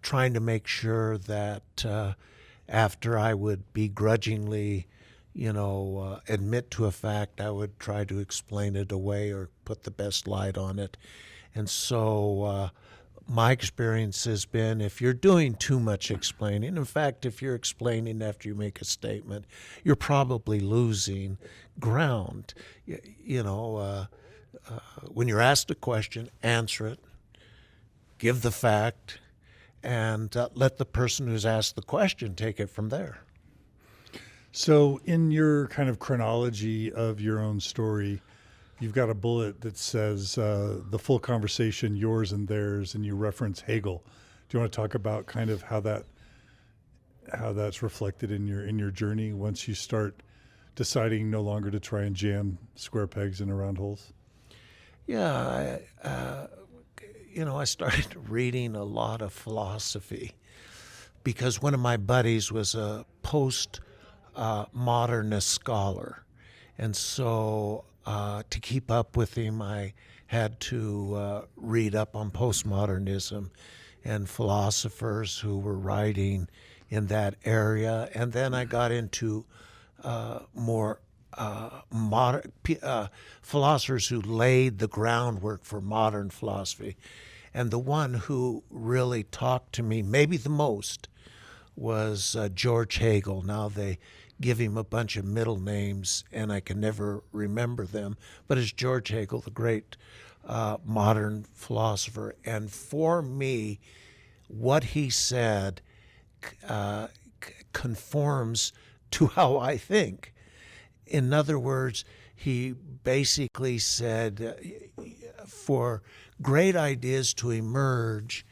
trying to make sure that after I would begrudgingly admit to a fact, I would try to explain it away or put the best light on it. And so my experience has been, if you're doing too much explaining, in fact, if you're explaining after you make a statement, you're probably losing ground. When you're asked a question, answer it, give the fact, and let the person who's asked the question take it from there. So in your kind of chronology of your own story, you've got a bullet that says the full conversation, yours and theirs, and you reference Hegel. Do you want to talk about kind of how that's reflected in your journey once you start deciding no longer to try and jam square pegs into round holes? Yeah, I started reading a lot of philosophy because one of my buddies was a post-modernist scholar. And so to keep up with him, I had to read up on postmodernism and philosophers who were writing in that area. And then I got into more modern philosophers who laid the groundwork for modern philosophy. And the one who really talked to me, maybe the most, was George Hegel. Now they give him a bunch of middle names, and I can never remember them, but it's George Hegel, the great modern philosopher. And for me, what he said conforms to how I think. In other words, he basically said, for great ideas to emerge,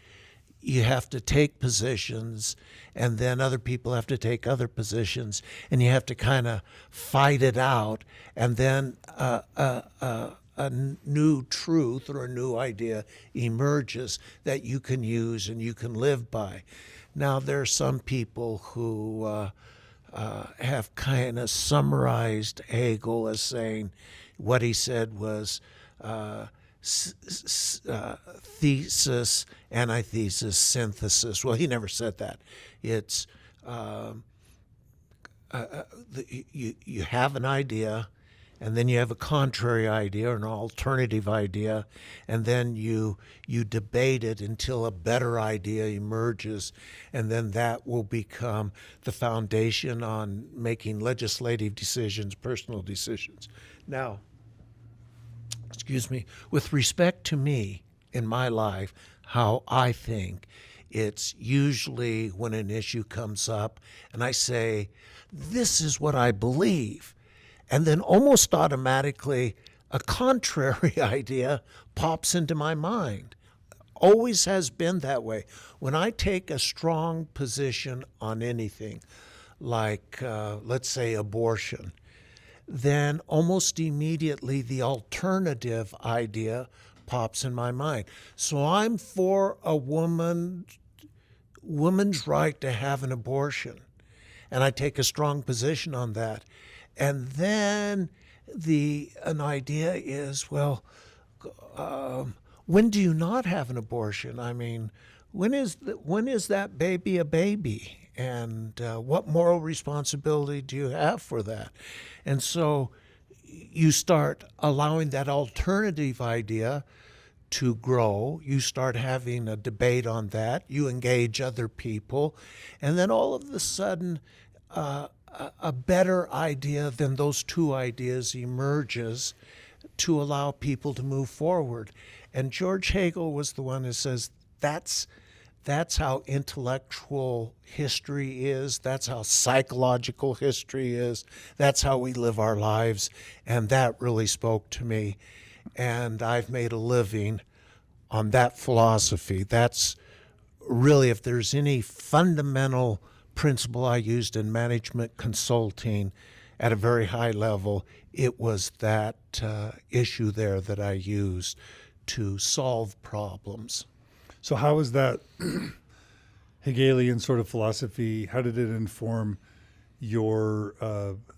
you have to take positions, and then other people have to take other positions, and you have to kind of fight it out, and then a new truth or a new idea emerges that you can use and you can live by. Now, there are some people who have kind of summarized Hegel as saying what he said was thesis, antithesis, synthesis. Well, he never said that. It's you have an idea, and then you have a contrary idea or an alternative idea, and then you debate it until a better idea emerges, and then that will become the foundation on making legislative decisions, personal decisions. Now, with respect to me in my life, how I think, it's usually when an issue comes up and I say, this is what I believe. And then almost automatically a contrary idea pops into my mind. Always has been that way. When I take a strong position on anything, like let's say abortion, then almost immediately the alternative idea pops in my mind. So I'm for a woman's right to have an abortion, and I take a strong position on that. And then an idea is, well, when do you not have an abortion? I mean, when is that baby a baby? And what moral responsibility do you have for that? And so you start allowing that alternative idea to grow. You start having a debate on that. You engage other people. And then all of a sudden, a better idea than those two ideas emerges to allow people to move forward. And George Hegel was the one who says that's how intellectual history is, that's how psychological history is, that's how we live our lives. And that really spoke to me. And I've made a living on that philosophy. That's really, if there's any fundamental principle I used in management consulting at a very high level, it was that issue there that I used to solve problems. So how was that Hegelian sort of philosophy, how did it inform your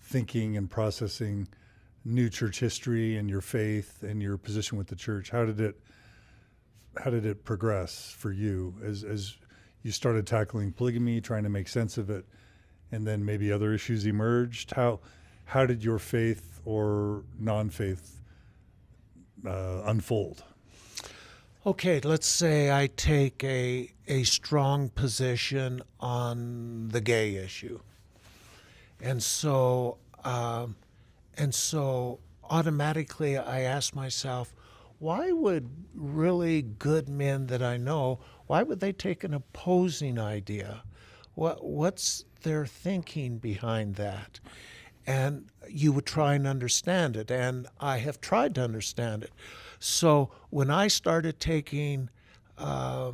thinking and processing new church history and your faith and your position with the church? How did it progress for you as you started tackling polygamy, trying to make sense of it, and then maybe other issues emerged? How did your faith or non-faith unfold? Okay, let's say I take a strong position on the gay issue. And so automatically I ask myself, why would really good men that I know, why would they take an opposing idea? What's their thinking behind that? And you would try and understand it, and I have tried to understand it. So when I started taking a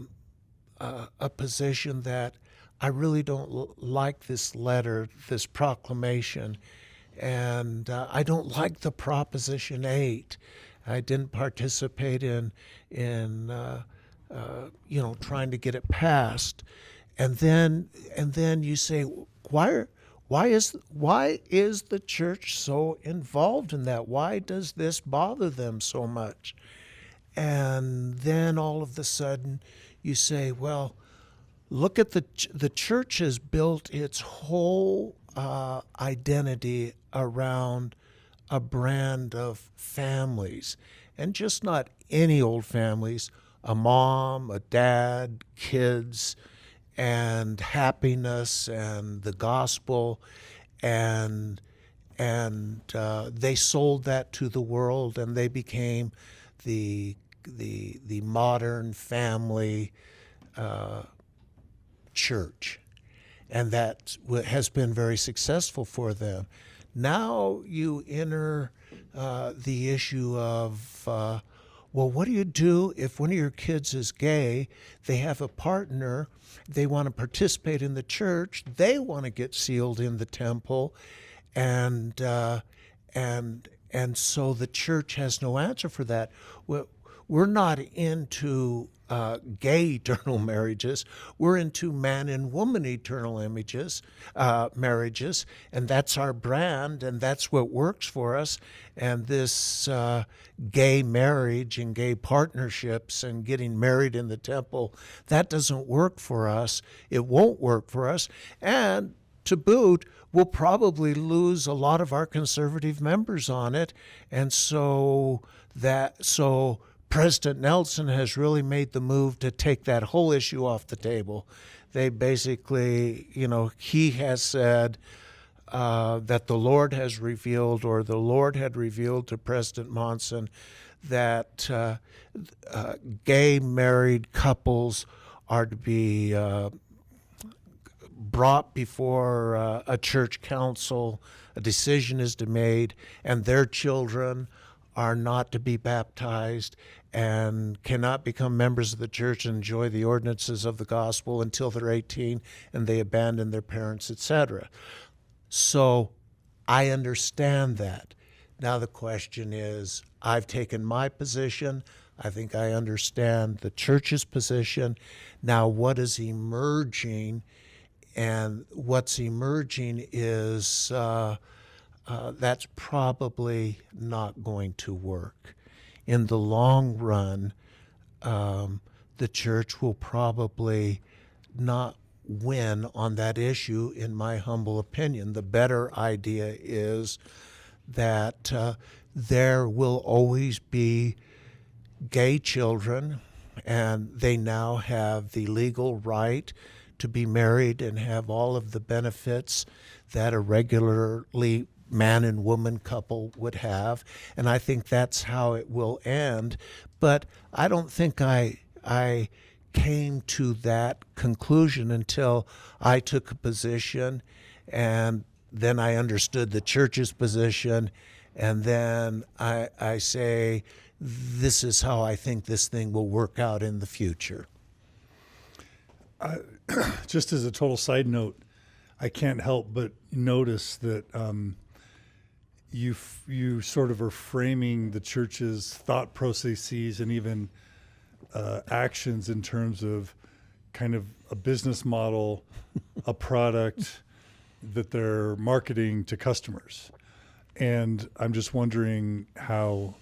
position that I really don't like this letter, this proclamation, and I don't like the Proposition 8. I didn't participate in trying to get it passed, and then you say, why is the church so involved in that? Why does this bother them so much? And then all of a sudden you say, well, look at the church has built its whole identity around a brand of families, and just not any old families, a mom, a dad, kids, and happiness and the gospel, and they sold that to the world, and they became the modern family church, and that has been very successful for them. Now you enter the issue of well, what do you do if one of your kids is gay? They have a partner. They want to participate in the church. They want to get sealed in the temple, and so the church has no answer for that. We're not into gay eternal marriages. We're into man and woman eternal marriages, and that's our brand, and that's what works for us. And this gay marriage and gay partnerships and getting married in the temple, that doesn't work for us. It won't work for us. And to boot, we'll probably lose a lot of our conservative members on it. And so President Nelson has really made the move to take that whole issue off the table. They basically, he has said that the Lord has revealed, or the Lord had revealed to President Monson, that gay married couples are to be brought before a church council. A decision is to be made, and their children are not to be baptized and cannot become members of the church and enjoy the ordinances of the gospel until they're 18 and they abandon their parents, etc. So I understand that. Now the question is, I've taken my position. I think I understand the church's position. Now what is emerging? And what's emerging is that's probably not going to work. In the long run, the church will probably not win on that issue, in my humble opinion. The better idea is that there will always be gay children, and they now have the legal right to be married and have all of the benefits that a regularly man and woman couple would have, and I think that's how it will end. But I don't think I came to that conclusion until I took a position, and then I understood the church's position, and then I say, this is how I think this thing will work out in the future. Just as a total side note, I can't help but notice that you sort of are framing the church's thought processes and even actions in terms of kind of a business model, a product that they're marketing to customers. And I'm just wondering how,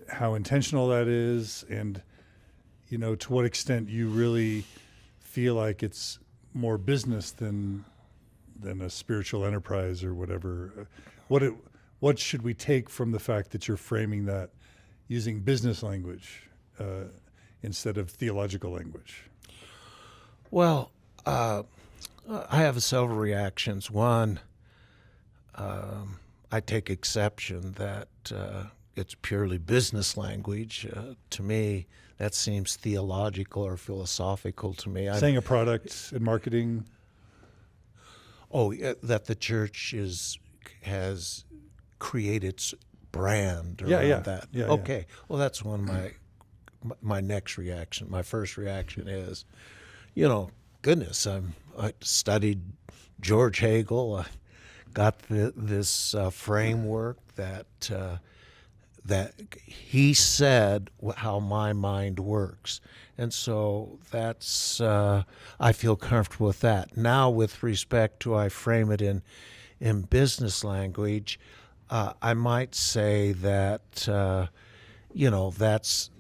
how intentional that is, and, to what extent you really feel like it's more business than a spiritual enterprise or whatever. What should we take from the fact that you're framing that using business language instead of theological language? Well, I have several reactions. One, I take exception that it's purely business language. To me, that seems theological or philosophical to me. Saying a product in marketing? Oh, that the church has created its brand around that. Yeah, okay. yeah. Well, that's one of my next reaction. My first reaction is, goodness, I studied George Hegel. I got this framework that he said how my mind works. And so that's, I feel comfortable with that. Now, with respect to I frame it in business language, I might say that, that's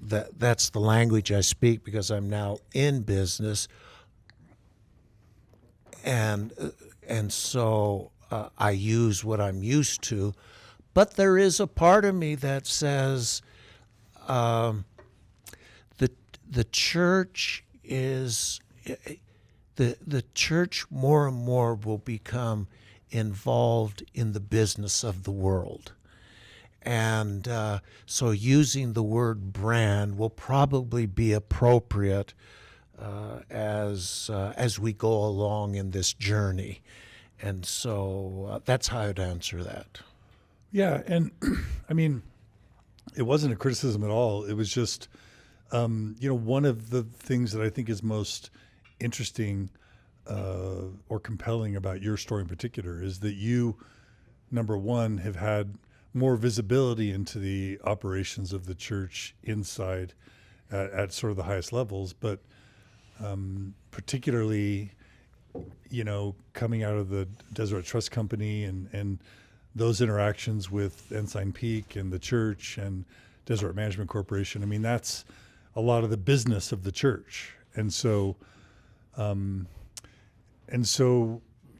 the language I speak because I'm now in business. And so I use what I'm used to. But there is a part of me that says the church is the church more and more will become involved in the business of the world. And so using the word brand will probably be appropriate as we go along in this journey. And so that's how I'd answer that. Yeah, and I mean, it wasn't a criticism at all. It was just, one of the things that I think is most interesting or compelling about your story in particular is that you, number one, have had more visibility into the operations of the church inside at sort of the highest levels, but particularly, coming out of the Deseret Trust Company and those interactions with Ensign Peak and the church and Deseret Management Corporation. I mean, that's a lot of the business of the church. And so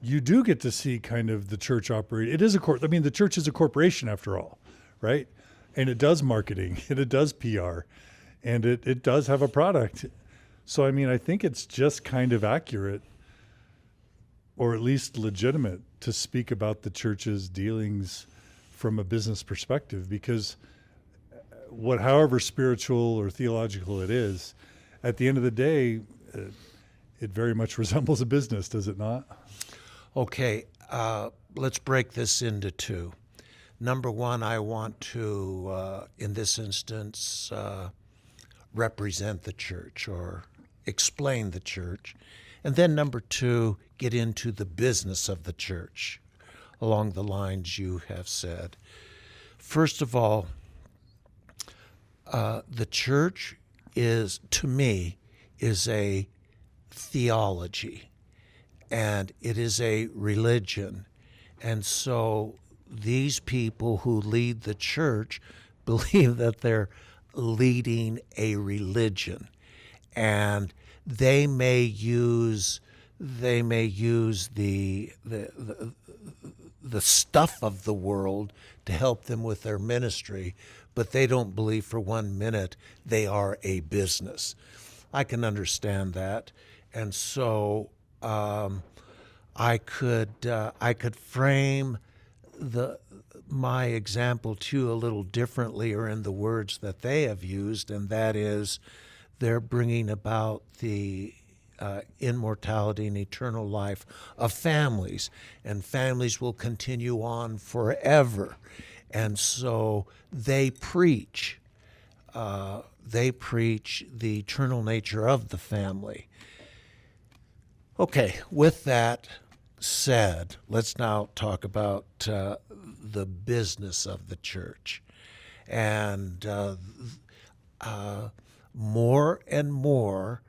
you do get to see kind of the church operate. It is the church is a corporation after all, right? And it does marketing and it does PR and it does have a product. So, I mean, I think it's just kind of accurate or at least legitimate to speak about the church's dealings from a business perspective, because however spiritual or theological it is, at the end of the day, it very much resembles a business, does it not? Okay, let's break this into two. Number one, I want to, in this instance, represent the church or explain the church. And then number two, get into the business of the church along the lines you have said. First of all, the church to me, is a theology, and it is a religion. And so these people who lead the church believe that they're leading a religion, and they may use the stuff of the world to help them with their ministry, but they don't believe for 1 minute they are a business. I can understand that, and so I could frame my example to you a little differently, or in the words that they have used, and that is, they're bringing about the immortality and eternal life of families, and families will continue on forever. And so they preach the eternal nature of the family. Okay, with that said, let's now talk about the business of the church. And more and more,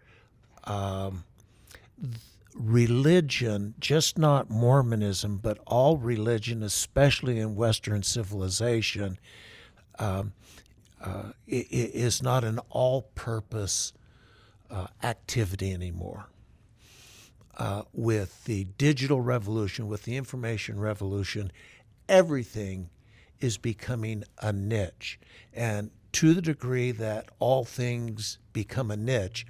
religion, just not Mormonism, but all religion, especially in Western civilization, is not an all-purpose activity anymore. With the digital revolution, with the information revolution, everything is becoming a niche. And to the degree that all things become a niche,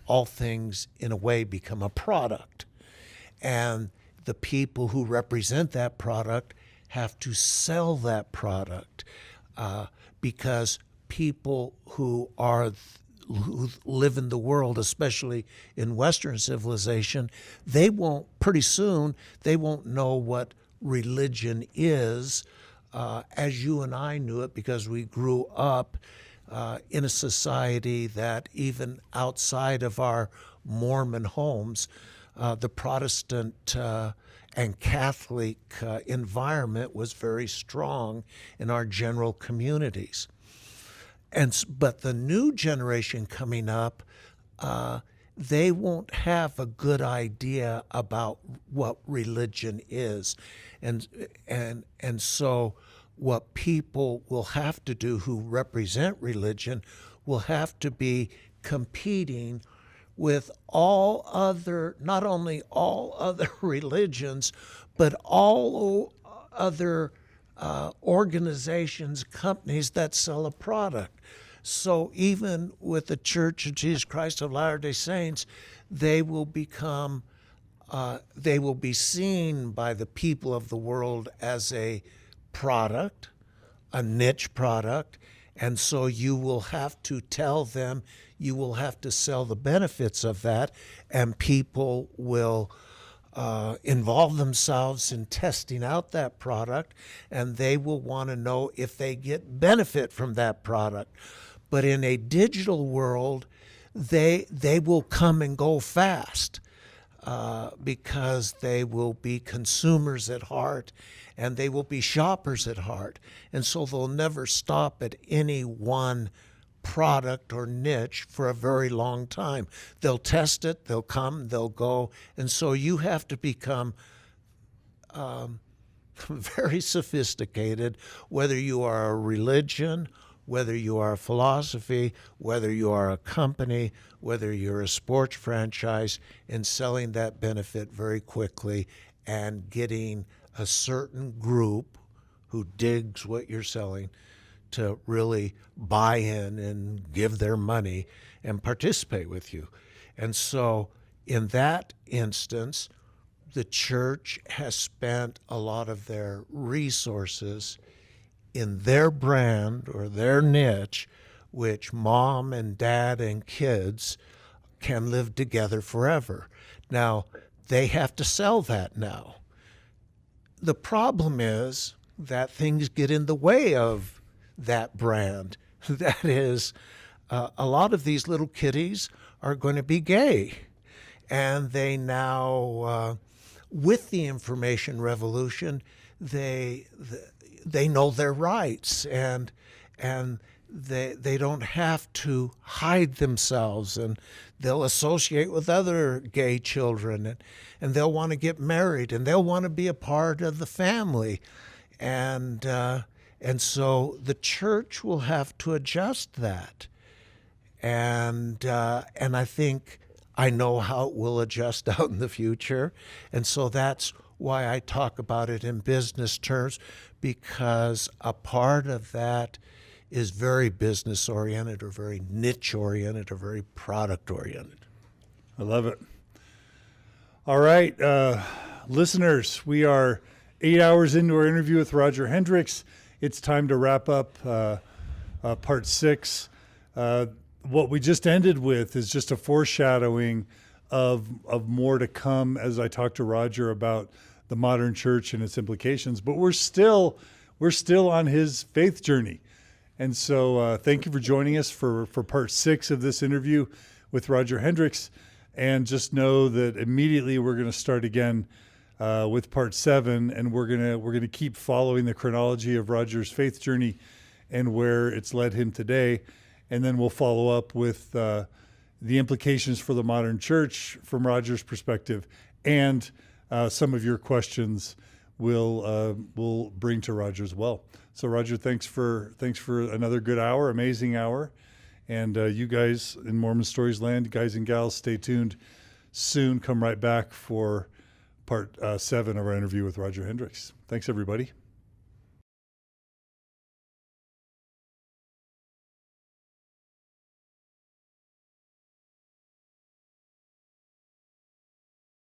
all things, in a way, become a product. And the people who represent that product have to sell that product because people who live in the world, especially in Western civilization, pretty soon they won't know what religion is as you and I knew it, because we grew up in a society that, even outside of our Mormon homes, the Protestant and Catholic environment was very strong in our general communities. But the new generation coming up, they won't have a good idea about what religion is, and so what people will have to do who represent religion will have to be competing with not only all other religions, but all other organizations, companies that sell a product. So even with the Church of Jesus Christ of Latter-day Saints, they will be seen by the people of the world as a product, a niche product, and so you will have to tell them, you will have to sell the benefits of that, and people will involve themselves in testing out that product, and they will want to know if they get benefit from that product. But in a digital world, they will come and go fast because they will be consumers at heart, and they will be shoppers at heart. And so they'll never stop at any one product or niche for a very long time. They'll test it, they'll come, they'll go. And so you have to become very sophisticated, whether you are a religion, whether you are a philosophy, whether you are a company, whether you're a sports franchise, in selling that benefit very quickly and getting a certain group who digs what you're selling to really buy in and give their money and participate with you. And so in that instance, the church has spent a lot of their resources in their brand or their niche, which mom and dad and kids can live together forever. Now, they have to sell that now. The problem is that things get in the way of that brand. That is, a lot of these little kiddies are going to be gay. And they now, with the information revolution, they know their rights, and they don't have to hide themselves, and they'll associate with other gay children, and they'll want to get married, and they'll want to be a part of the family, and so the church will have to adjust that, and I think I know how it will adjust out in the future, and so that's why I talk about it in business terms, because a part of that is very business-oriented or very niche-oriented or very product-oriented. I love it. All right. listeners, we are 8 hours into our interview with Roger Hendrix. It's time to wrap up part 6. What we just ended with is just a foreshadowing of more to come as I talk to Roger about the modern church and its implications. But we're still on his faith journey. And so thank you for joining us for part 6 of this interview with Roger Hendrix. And just know that immediately we're going to start again with part 7, and we're gonna keep following the chronology of Roger's faith journey and where it's led him today. And then we'll follow up with the implications for the modern church from Roger's perspective, and some of your questions we'll bring to Roger as well. So Roger, thanks for another good hour, amazing hour. And you guys in Mormon Stories land, guys and gals, stay tuned. Soon come right back for part 7 of our interview with Roger Hendrix. Thanks, everybody.